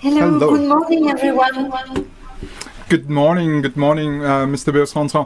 Hello, Hello. good morning, everyone. Good morning, Mr. Debias-Sainton.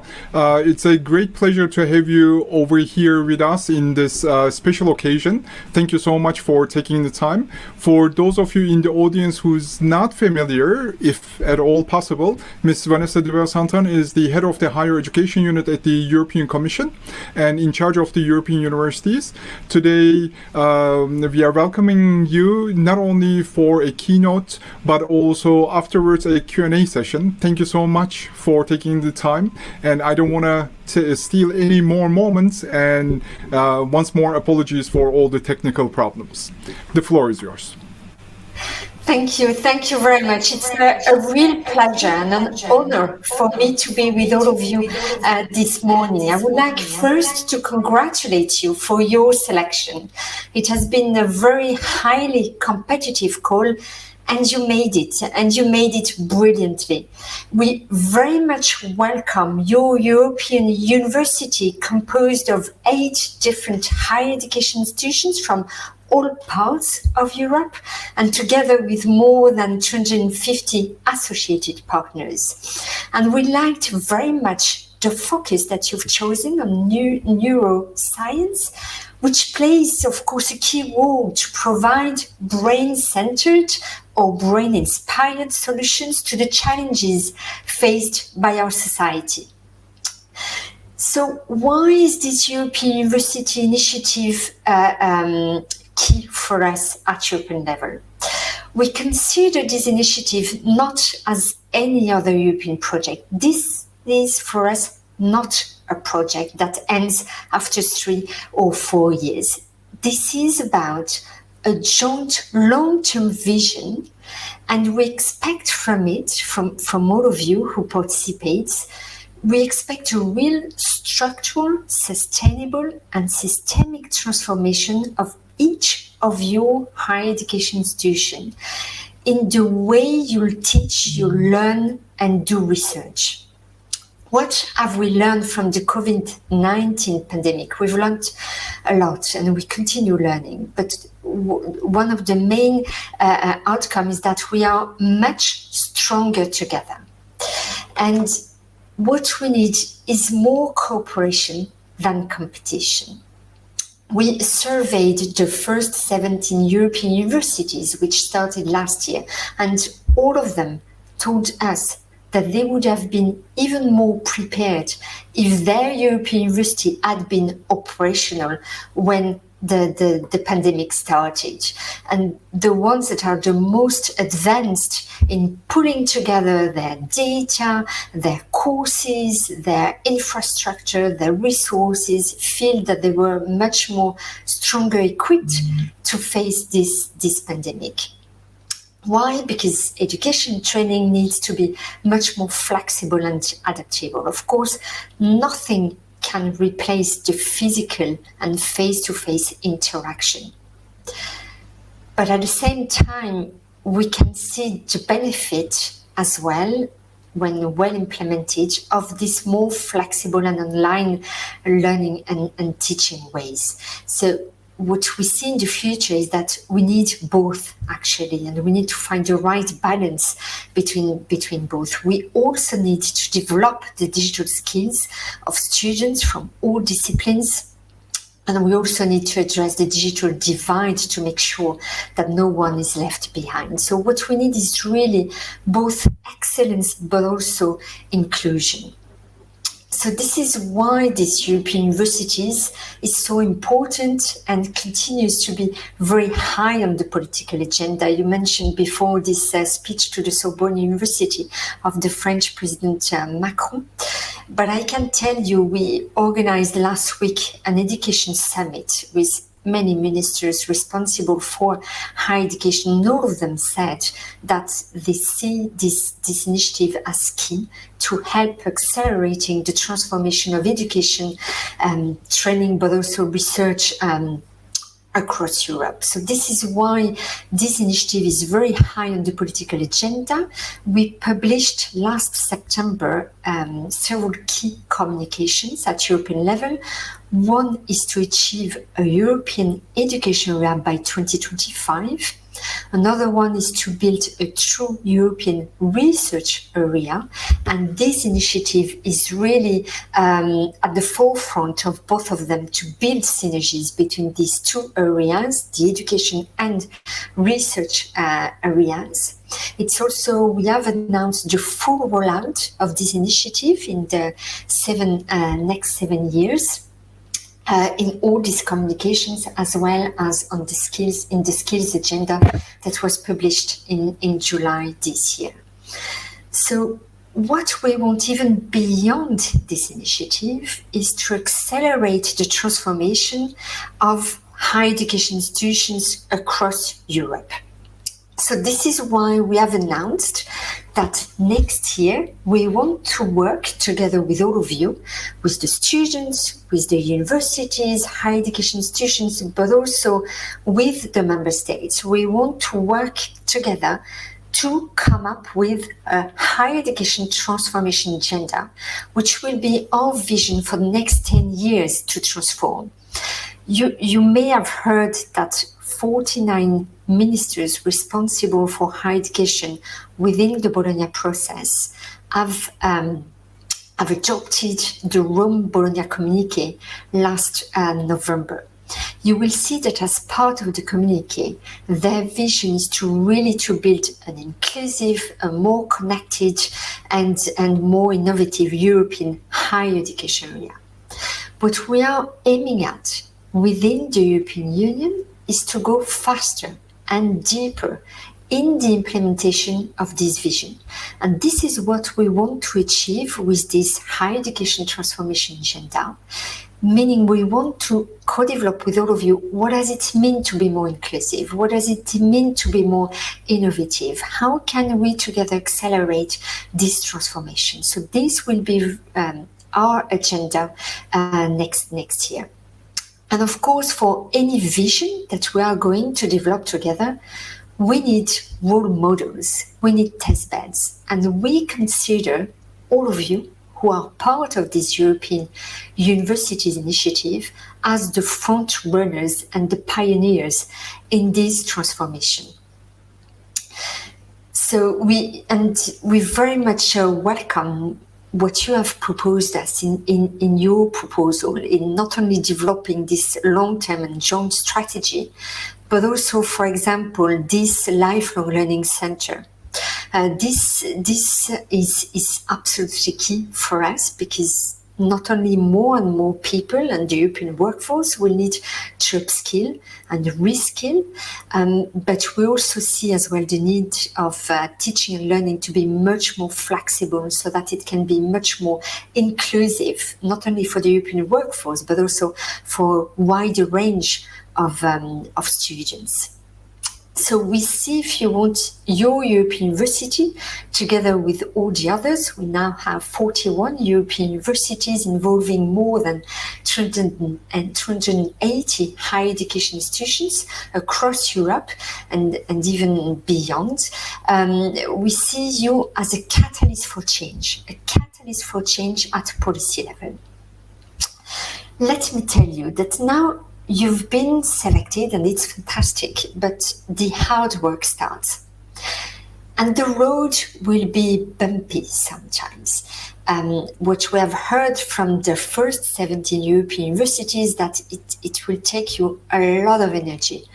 It's a great pleasure to have you over here with us in this special occasion. Thank you so much for taking the time. For those of you in the audience who's not familiar, if at all possible, Ms. Vanessa Debias-Sainton is the head of the higher education unit at the European Commission and in charge of the European universities. Today, we are welcoming you not only for a keynote, but also afterwards a Q&A session. Thank you so much for taking the time, and I don't want to steal any more moments, and once more apologies for all the technical problems. The floor is yours. Thank you very much. It's a real pleasure and an honor for me to be with all of you this morning. I would like first to congratulate you for your selection. It has been a very highly competitive call, and you made it brilliantly. We very much welcome your European university, composed of 8 different higher education institutions from all parts of Europe, and together with more than 250 associated partners. And we liked very much the focus that you've chosen on neuroscience, which plays, of course, a key role to provide brain-centered or brain-inspired solutions to the challenges faced by our society. So why is this European University Initiative key for us at European level? We consider this initiative not as any other European project. This is for us not a project that ends after 3 or 4 years. This is about a joint long-term vision, and we expect from it, from all of you who participate, we expect a real structural, sustainable and systemic transformation of each of your higher education institutions in the way you'll teach, you learn and do research. What have we learned from the COVID-19 pandemic? We've learned a lot and we continue learning, but one of the main outcomes is that we are much stronger together. And what we need is more cooperation than competition. We surveyed the first 17 European universities, which started last year, and all of them told us that they would have been even more prepared if their European university had been operational when the pandemic started. And the ones that are the most advanced in pulling together their data, their courses, their infrastructure, their resources, feel that they were much more stronger equipped to face this pandemic. Why? Because education training needs to be much more flexible and adaptable. Of course, nothing can replace the physical and face-to-face interaction. But at the same time, we can see the benefit as well, when well implemented, of this more flexible and online learning and teaching ways. So what we see in the future is that we need both, actually, and we need to find the right balance between both. We also need to develop the digital skills of students from all disciplines, and we also need to address the digital divide to make sure that no one is left behind. So what we need is really both excellence but also inclusion. So this is why this European universities is so important and continues to be very high on the political agenda. You mentioned before this speech to the Sorbonne University of the French President Macron. But I can tell you, we organized last week an education summit with many ministers responsible for higher education. All of them said that they see this initiative as key to help accelerating the transformation of education, training, but also research across Europe. So this is why this initiative is very high on the political agenda. We published last September several key communications at European level. One is to achieve a European education area by 2025. Another one is to build a true European research area, and this initiative is really at the forefront of both of them to build synergies between these two areas, the education and research areas. It's also, we have announced the full rollout of this initiative in the next 7 years. In all these communications, as well as on the skills agenda that was published in July this year. So what we want even beyond this initiative is to accelerate the transformation of higher education institutions across Europe. So this is why we have announced that next year we want to work together with all of you, with the students, with the universities, higher education institutions, but also with the member states. We want to work together to come up with a higher education transformation agenda, which will be our vision for the next 10 years to transform. You may have heard that 49 ministers responsible for higher education within the Bologna process have adopted the Rome-Bologna communique last November. You will see that as part of the communique, their vision is to build an inclusive, a more connected and more innovative European higher education area. What we are aiming at within the European Union is to go faster and deeper in the implementation of this vision. And this is what we want to achieve with this higher education transformation agenda, meaning we want to co-develop with all of you, what does it mean to be more inclusive? What does it mean to be more innovative? How can we together accelerate this transformation? So this will be our agenda next year. And of course, for any vision that we are going to develop together, we need role models, we need test beds, and we consider all of you who are part of this European Universities Initiative as the front runners and the pioneers in this transformation. So we very much welcome what you have proposed us in your proposal, in not only developing this long-term and joint strategy, but also, for example, this lifelong learning center. This is absolutely key for us, because not only more and more people and the European workforce will need to upskill and reskill, but we also see as well the need of teaching and learning to be much more flexible, so that it can be much more inclusive, not only for the European workforce, but also for a wider range of students. So we see, if you want, your European university together with all the others. We now have 41 European universities involving more than 280 higher education institutions across Europe and even beyond. We see you as a catalyst for change at policy level. Let me tell you that now you've been selected, and it's fantastic, but the hard work starts. And the road will be bumpy sometimes. What we have heard from the first 17 European universities, that it will take you a lot of energy,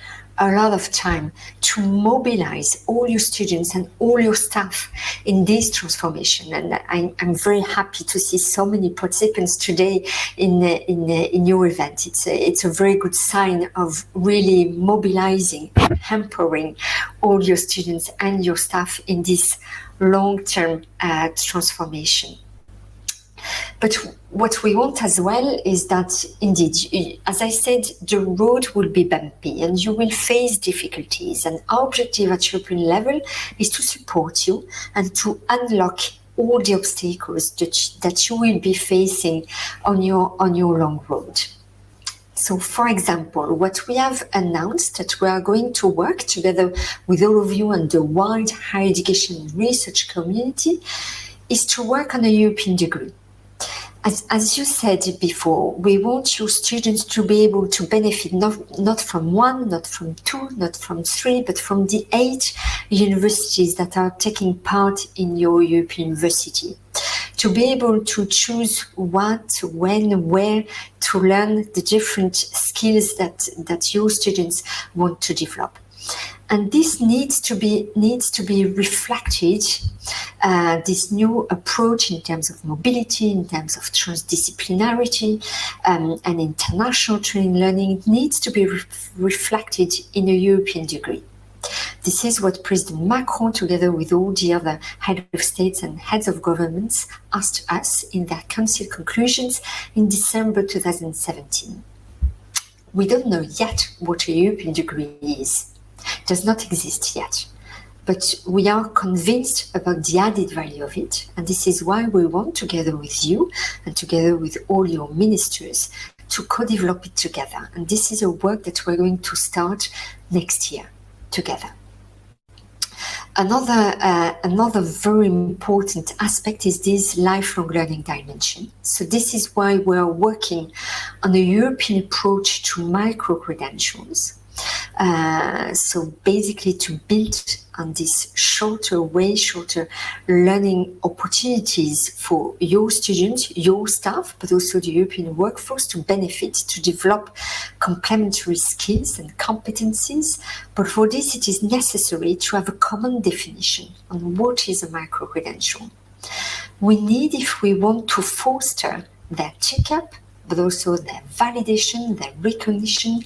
a lot of time to mobilize all your students and all your staff in this transformation. And I'm very happy to see so many participants today in your event. It's a very good sign of really mobilizing and empowering all your students and your staff in this long-term transformation. But what we want as well is that, indeed, as I said, the road will be bumpy and you will face difficulties. And our objective at European level is to support you and to unlock all the obstacles that you will be facing on your long road. So, for example, what we have announced, that we are going to work together with all of you and the wide higher education research community, is to work on a European degree. As you said before, we want your students to be able to benefit not from one, not from two, not from three, but from the 8 universities that are taking part in your European university. To be able to choose what, when, where to learn the different skills that your students want to develop. And this needs to be reflected. This new approach in terms of mobility, in terms of transdisciplinarity, and international training learning needs to be reflected in a European degree. This is what President Macron, together with all the other heads of states and heads of governments, asked us in their council conclusions in December 2017. We don't know yet what a European degree is. It does not exist yet. But we are convinced about the added value of it. And this is why we want, together with you and together with all your ministers, to co-develop it together. And this is a work that we're going to next year together. Another very important aspect is this lifelong learning dimension. So this is why we are working on a European approach to micro-credentials. So basically to build on this shorter learning opportunities for your students, your staff, but also the European workforce to benefit, to develop complementary skills and competencies. But for this, it is necessary to have a common definition on what is a micro-credential. We need, if we want to foster their checkup, but also their validation, their recognition,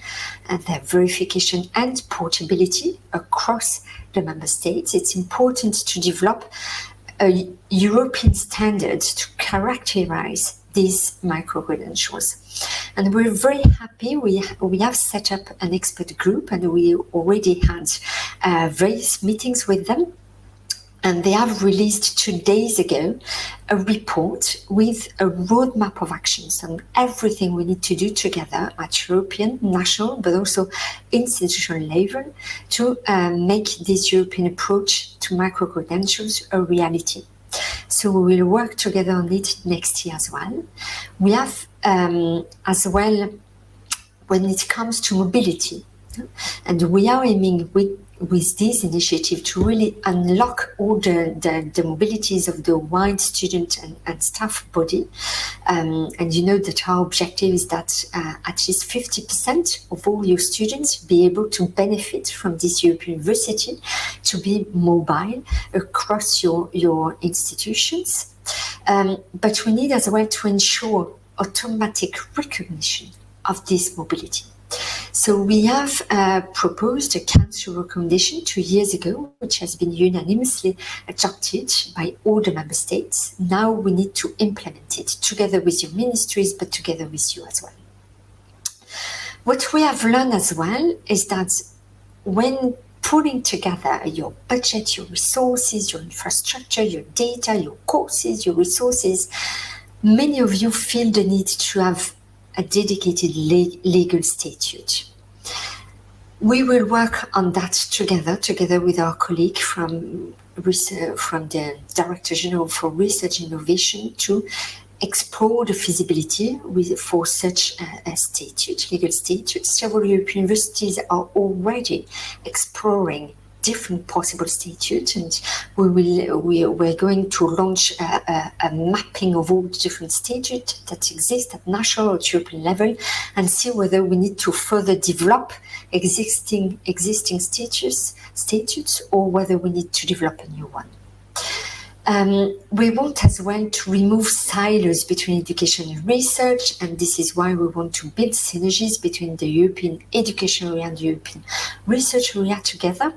and their verification and portability across the member states, it's important to develop a European standard to characterize these micro-credentials. And we're very happy. We have set up an expert group, and we already had various meetings with them. And they have released 2 days ago a report with a roadmap of actions on everything we need to do together at European, national, but also institutional level to make this European approach to micro-credentials a reality. So we will work together on it next year as well. We have as well, when it comes to mobility, and we are aiming with this initiative to really unlock all the mobilities of the wide student and staff body. And you know that our objective is that at least 50% of all your students be able to benefit from this European university, to be mobile across your institutions. But we need as well to ensure automatic recognition of this mobility. So we have proposed a council recommendation 2 years ago, which has been unanimously adopted by all the member states. Now we need to implement it together with your ministries, but together with you as well. What we have learned as well is that when putting together your budget, your resources, your infrastructure, your data, your courses, your resources, many of you feel the need to have a dedicated legal statute. We will work on that together with our colleague from the Director General for Research and Innovation to explore the feasibility for such a statute, legal statute. Several European universities are already exploring different possible statutes, and we're going to launch a mapping of all the different statutes that exist at national or European level, and see whether we need to further develop existing statutes or whether we need to develop a new one. We want as well to remove silos between education and research, and this is why we want to build synergies between the European education area and the European research area together.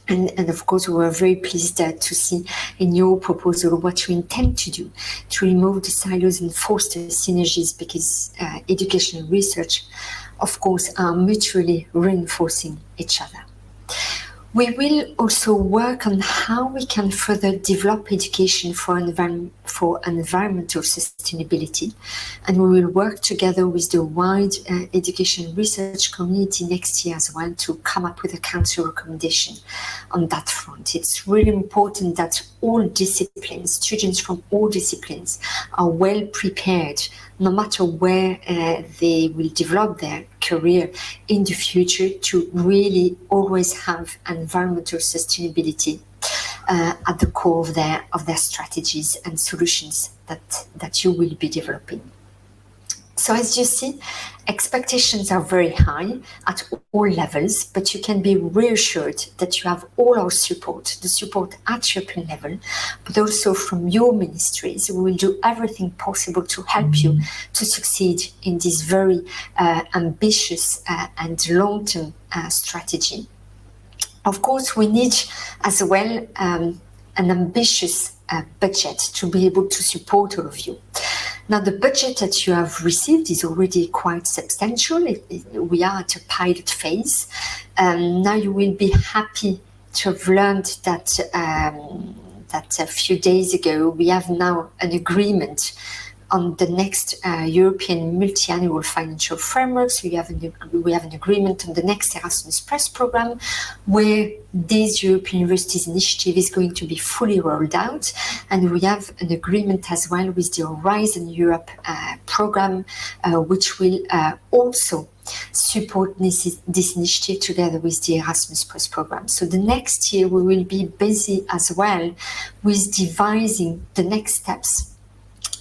And of course, we were very pleased to see in your proposal what you intend to do to remove the silos and foster synergies, because education and research, of course, are mutually reinforcing each other. We will also work on how we can further develop education for environmental sustainability, and we will work together with the wide education research community next year as well to come up with a council recommendation on that front. It's really important that all disciplines, students from all disciplines, are well prepared no matter where they will develop their career in the future, to really always have environmental sustainability at the core of their strategies and solutions that you will be developing. So as you see, expectations are very high at all levels, but you can be reassured that you have all our support, the support at European level, but also from your ministries. We will do everything possible to help you to succeed in this very ambitious and long-term strategy. Of course, we need as well an ambitious budget to be able to support all of you. Now, the budget that you have received is already quite substantial. We are at a pilot phase. Now you will be happy to have learned that a few days ago we have now an agreement on the next European multi-annual financial framework. So we have an agreement on the next Erasmus Plus program, where this European Universities Initiative is going to be fully rolled out. And we have an agreement as well with the Horizon Europe program, which will also support this initiative together with the Erasmus Plus program. So the next year we will be busy as well with devising the next steps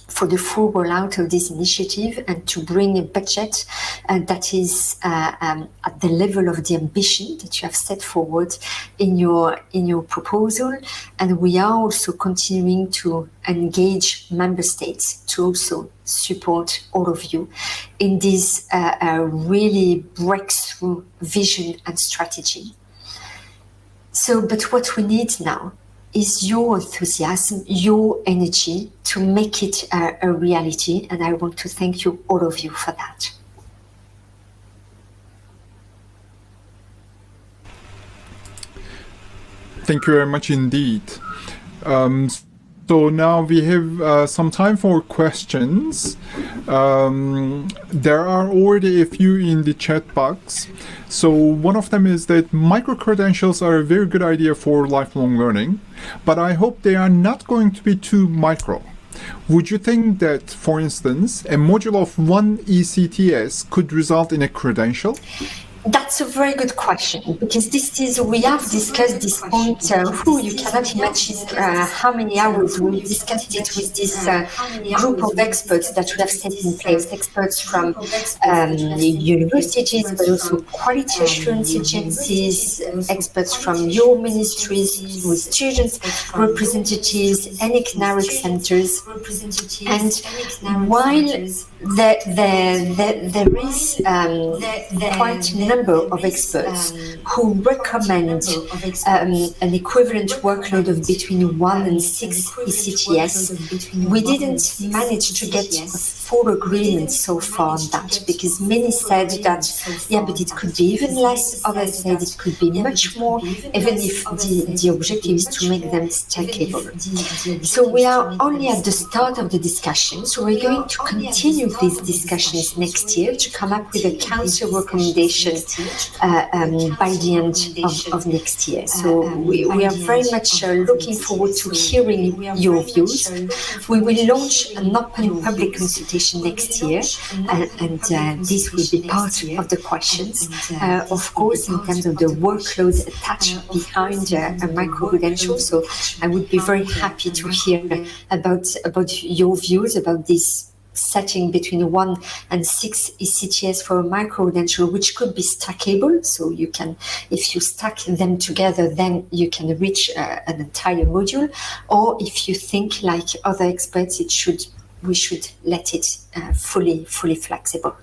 for the full rollout of this initiative, and to bring a budget that is at the level of the ambition that you have set forward in your proposal. And we are also continuing to engage member states to also support all of you in this really breakthrough vision and strategy. So, but what we need now is your enthusiasm, your energy to make it a reality. And I want to thank you, all of you, for that. Thank you very much indeed. So now we have some time for questions. There are already a few in the chat box. So one of them is that micro-credentials are a very good idea for lifelong learning, but I hope they are not going to be too micro. Would you think that, for instance, a module of one ECTS could result in a credential? That's a very good question, because we have discussed this point. You cannot imagine how many hours we discussed it with this group of experts that we have set in place, experts from universities, but also quality assurance agencies, experts from your ministries, with students, representatives, and economic centers. And while there is quite a number of experts who recommend an equivalent workload of between 1 and 6 ECTS, we didn't manage to get a full agreement so far on that, because many said that, yeah, but it could be even less, others said it could be much more, even if the objective is to make them stackable. So we are only at the start of the discussion, so we're going to continue these discussions next year to come up with a council recommendation by the end of next year. So we are very much looking forward to hearing your views. We will launch an open public consultation next year, and this will be part of the questions. Of course, in terms of the workload attached behind a micro-credential. So I would be very happy to hear about your views about this setting between 1 and 6 ECTS for a micro-credential, which could be stackable. So you can, if you stack them together, then you can reach an entire module. Or if you think like other experts, we should let it fully flexible.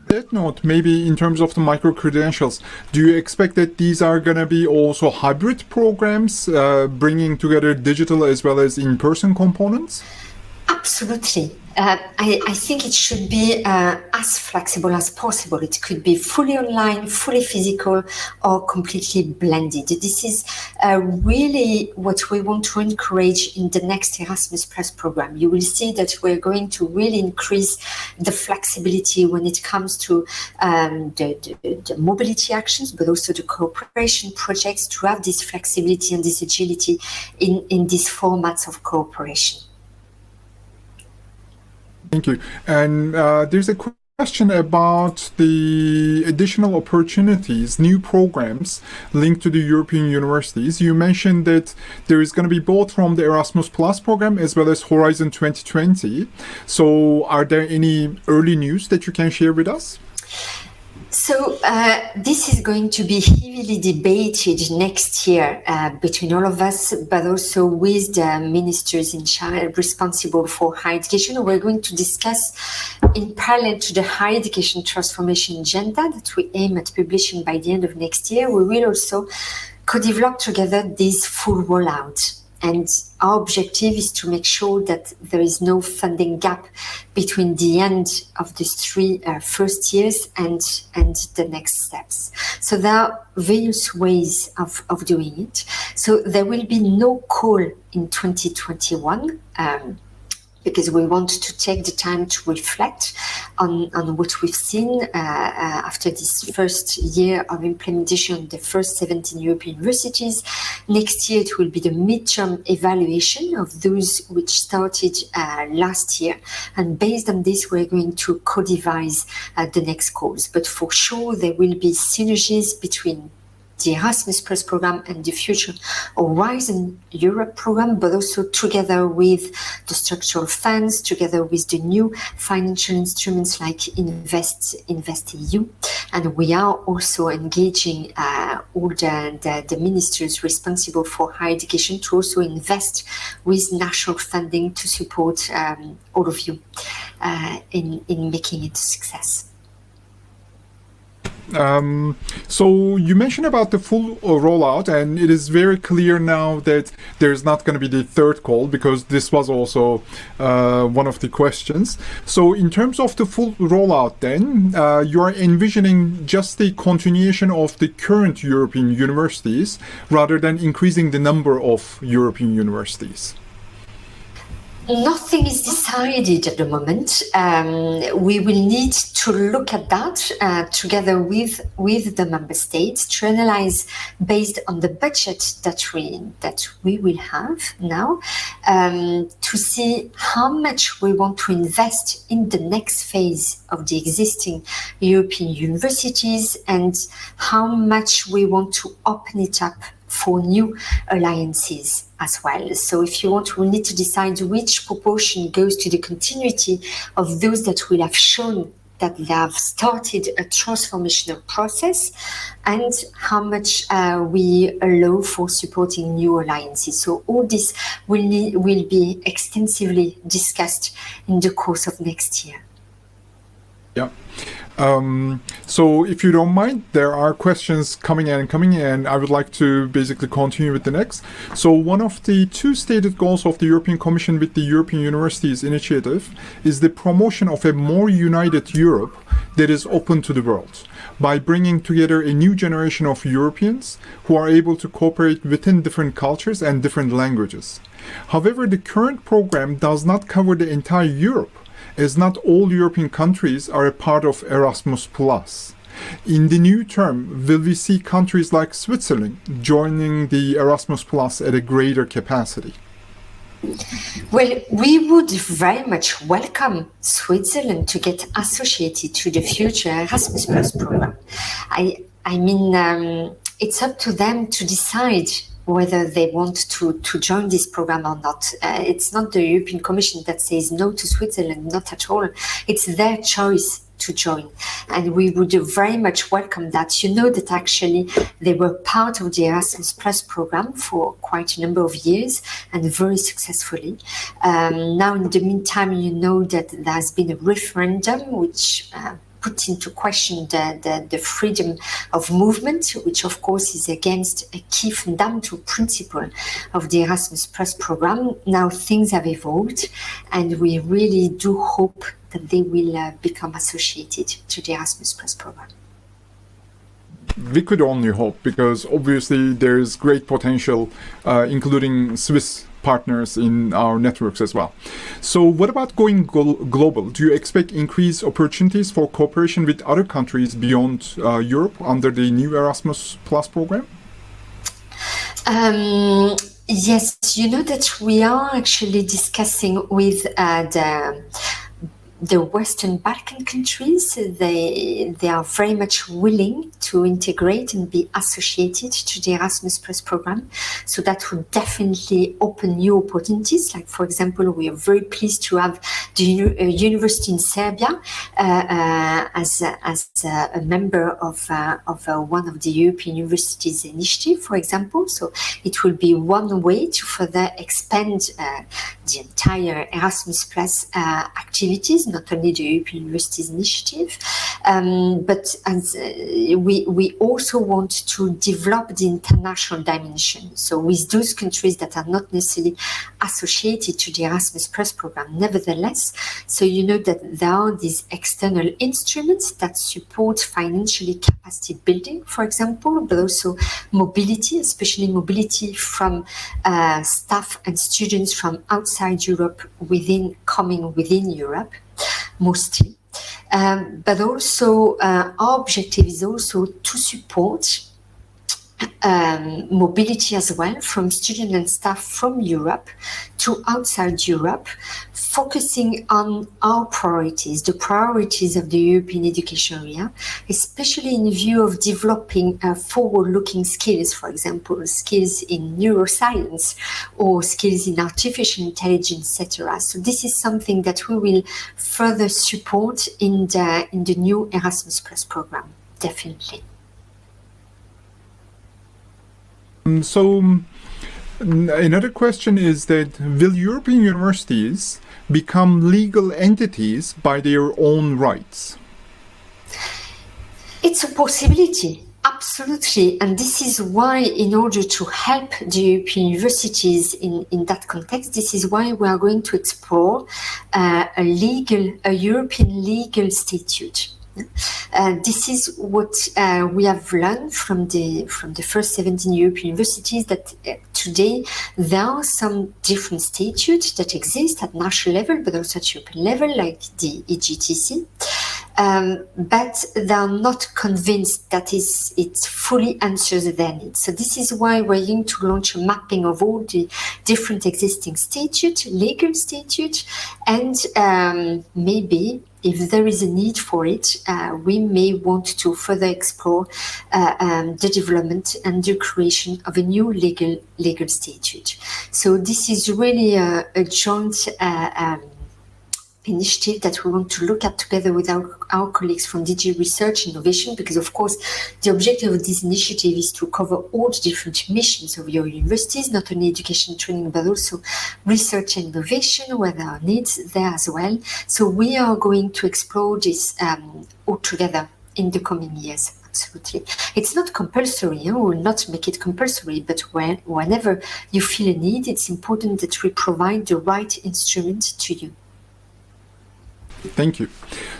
That note, maybe in terms of the micro-credentials, do you expect that these are going to be also hybrid programs, bringing together digital as well as in-person components? Absolutely. I think it should be as flexible as possible. It could be fully online, fully physical, or completely blended. This is really what we want to encourage in the next Erasmus Plus program. You will see that we're going to really increase the flexibility when it comes to the mobility actions, but also the cooperation projects, to have this flexibility and this agility in these formats of cooperation. Thank you. And there's a question about the additional opportunities, new programs linked to the European universities. You mentioned that there is going to be both from the Erasmus Plus program as well as Horizon 2020. So are there any early news that you can share with us? So this is going to be heavily debated next year between all of us, but also with the ministers in charge responsible for higher education. We're going to discuss, in parallel to the higher education transformation agenda that we aim at publishing by the end of next year, we will also co-develop together this full rollout. And our objective is to make sure that there is no funding gap between the end of these three first years and the next steps. So there are various ways of doing it. So there will be no call in 2021 because we want to take the time to reflect on what we've seen after this first year of implementation of the first 17 European universities. Next year, it will be the midterm evaluation of those which started last year. And based on this, we're going to co-devise the next calls. But for sure, there will be synergies between the Erasmus Plus program and the future Horizon Europe program, but also together with the structural funds, together with the new financial instruments like NeurotechEU. And we are also engaging all the ministers responsible for higher education to also invest with national funding to support all of you in making it a success. So you mentioned about the full rollout, and it is very clear now that there's not going to be the third call, because this was also one of the questions. So in terms of the full rollout, then you are envisioning just the continuation of the current European universities rather than increasing the number of European universities. Nothing is decided at the moment. We will need to look at that together with the member states to analyze based on the budget that we will have now to see how much we want to invest in the next phase of the existing European universities and how much we want to open it up for new alliances as well. So if you want, we need to decide which proportion goes to the continuity of those that will have shown that they have started a transformational process and how much we allow for supporting new alliances. So all this will be extensively discussed in the course of next year. Yeah. So if you don't mind, there are questions coming in. I would like to basically continue with the next. So one of the two stated goals of the European Commission with the European Universities Initiative is the promotion of a more united Europe that is open to the world by bringing together a new generation of Europeans who are able to cooperate within different cultures and different languages. However, the current program does not cover the entire Europe, as not all European countries are a part of Erasmus+. In the new term, will we see countries like Switzerland joining the Erasmus+ at a greater capacity? Well, we would very much welcome Switzerland to get associated to the future Erasmus Plus program. I mean, it's up to them to decide whether they want to join this program or not. It's not the European Commission that says no to Switzerland, not at all. It's their choice to join. And we would very much welcome that. You know that actually they were part of the Erasmus Plus program for quite a number of years and very successfully. Now, in the meantime, you know that there has been a referendum which put into question the freedom of movement, which of course is against a key fundamental principle of the Erasmus Plus program. Now things have evolved, and we really do hope that they will become associated to the Erasmus Plus program. We could only hope, because obviously there's great potential, including Swiss partners in our networks as well. So what about going global? Do you expect increased opportunities for cooperation with other countries beyond Europe under the new Erasmus Plus program? Yes, you know that we are actually discussing with the Western Balkan countries. They are very much willing to integrate and be associated to the Erasmus Plus program. So that would definitely open new opportunities. Like, for example, we are very pleased to have the university in Serbia as a member of one of the European Universities Initiative, for example. So it will be one way to further expand the entire Erasmus Plus activities, not only the European Universities Initiative, but as we also want to develop the international dimension. So with those countries that are not necessarily associated to the Erasmus Plus program, nevertheless, so you know that there are these external instruments that support financially capacity building, for example, but also mobility, especially mobility from staff and students from outside Europe coming within Europe, mostly. But also our objective is also to support mobility as well from students and staff from Europe to outside Europe, focusing on our priorities, the priorities of the European education area, especially in view of developing forward-looking skills, for example, skills in neuroscience or skills in artificial intelligence, etc. So this is something that we will further support in the new Erasmus Plus program, definitely. So another question is that will European universities become legal entities by their own rights? It's a possibility, absolutely. And this is why, in order to help the European universities in that context, this is why we are going to explore a European legal statute. This is what we have learned from the first 17 European universities, that today there are some different statutes that exist at national level, but also at European level, like the EGTC. But they are not convinced that it fully answers their needs. So this is why we're going to launch a mapping of all the different existing statutes, legal statutes, and maybe, if there is a need for it, we may want to further explore the development and the creation of a new legal statute. So this is really a joint initiative that we want to look at together with our colleagues from DG Research Innovation, because of course the objective of this initiative is to cover all the different missions of your universities, not only education and training, but also research and innovation, where there are needs there as well. So we are going to explore this all together in the coming years. Absolutely. It's not compulsory, we will not make it compulsory, but whenever you feel a need, it's important that we provide the right instrument to you. Thank you.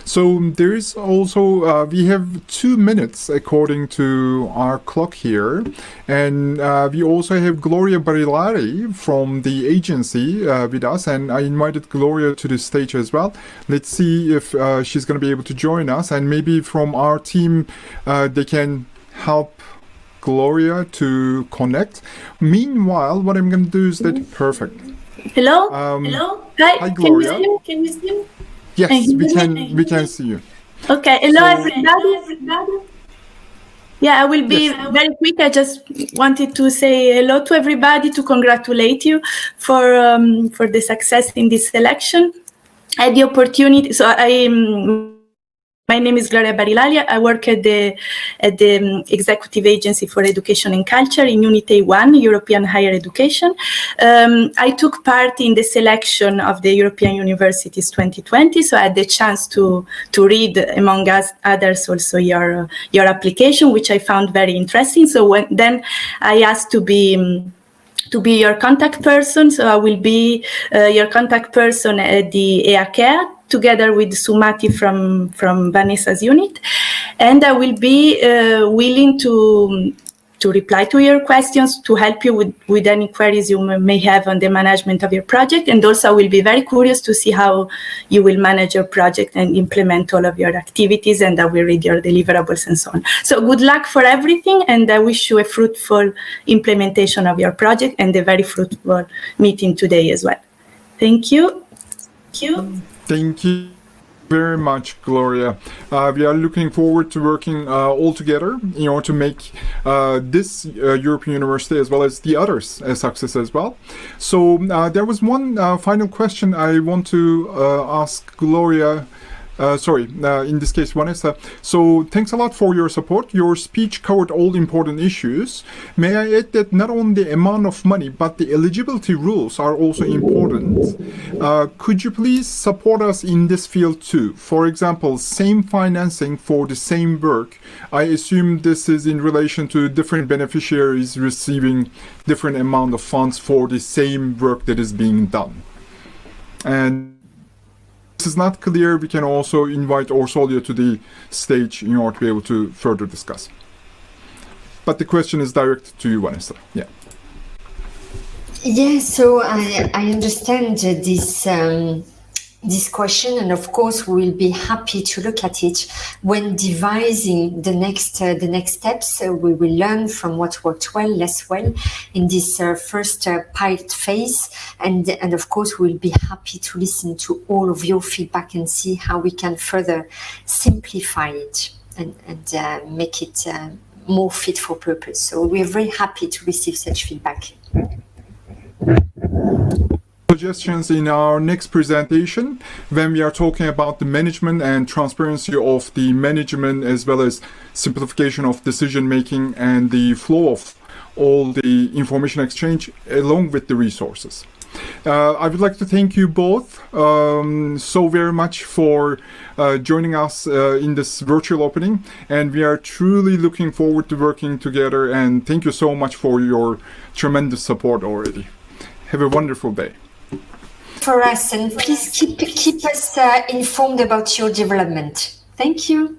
So there is also, we have 2 minutes according to our clock here. And we also have Gloria Barilari from the agency with us. And I invited Gloria to the stage as well. Let's see if she's going to be able to join us. And maybe from our team, they can help Gloria to connect. Meanwhile, what I'm going to do is that, perfect. Hello? Hello? Hi, Gloria. Can you see me? Yes, we can see you. Okay, hello everybody. Yeah, I will be very quick. I just wanted to say hello to everybody, to congratulate you for the success in this selection. I had the opportunity, so I My name is Gloria Barilari. I work at the Executive Agency for Education and Culture in Unit A1, European Higher Education. I took part in the selection of the European Universities 2020, so I had the chance to read, among others, also your application, which I found very interesting. So then I asked to be your contact person. So I will be your contact person at the EACEA, together with Sumati from Vanessa's unit. And I will be willing to reply to your questions, to help you with any queries you may have on the management of your project. And also I will be very curious to see how you will manage your project and implement all of your activities, and I will read your deliverables and so on. So good luck for everything, and I wish you a fruitful implementation of your project and a very fruitful meeting today as well. Thank you. Thank you very much, Gloria. We are looking forward to working all together in order to make this European University as well as the others a success as well. So there was one final question I want to ask Gloria. In this case, Vanessa. So thanks a lot for your support. Your speech covered all important issues. May I add that not only the amount of money, but the eligibility rules are also important. Could you please support us in this field too? For example, same financing for the same work. I assume this is in relation to different beneficiaries receiving different amount of funds for the same work that is being done. And this is not clear, we can also invite Orsolya to the stage in order to be able to further discuss. But the question is directed to you, Vanessa. Yeah. Yeah, so I understand this question, and of course we will be happy to look at it when devising the next steps. We will learn from what worked well, less well in this first pilot phase, and of course we'll be happy to listen to all of your feedback and see how we can further simplify it and make it more fit for purpose. So we are very happy to receive such feedback. Suggestions in our next presentation when we are talking about the management and transparency of the management, as well as simplification of decision making and the flow of all the information exchange along with the resources. I would like to thank you both so very much for joining us in this virtual opening, and we are truly looking forward to working together, and thank you so much for your tremendous support already. Have a wonderful day. For us, and please keep us informed about your development. Thank you.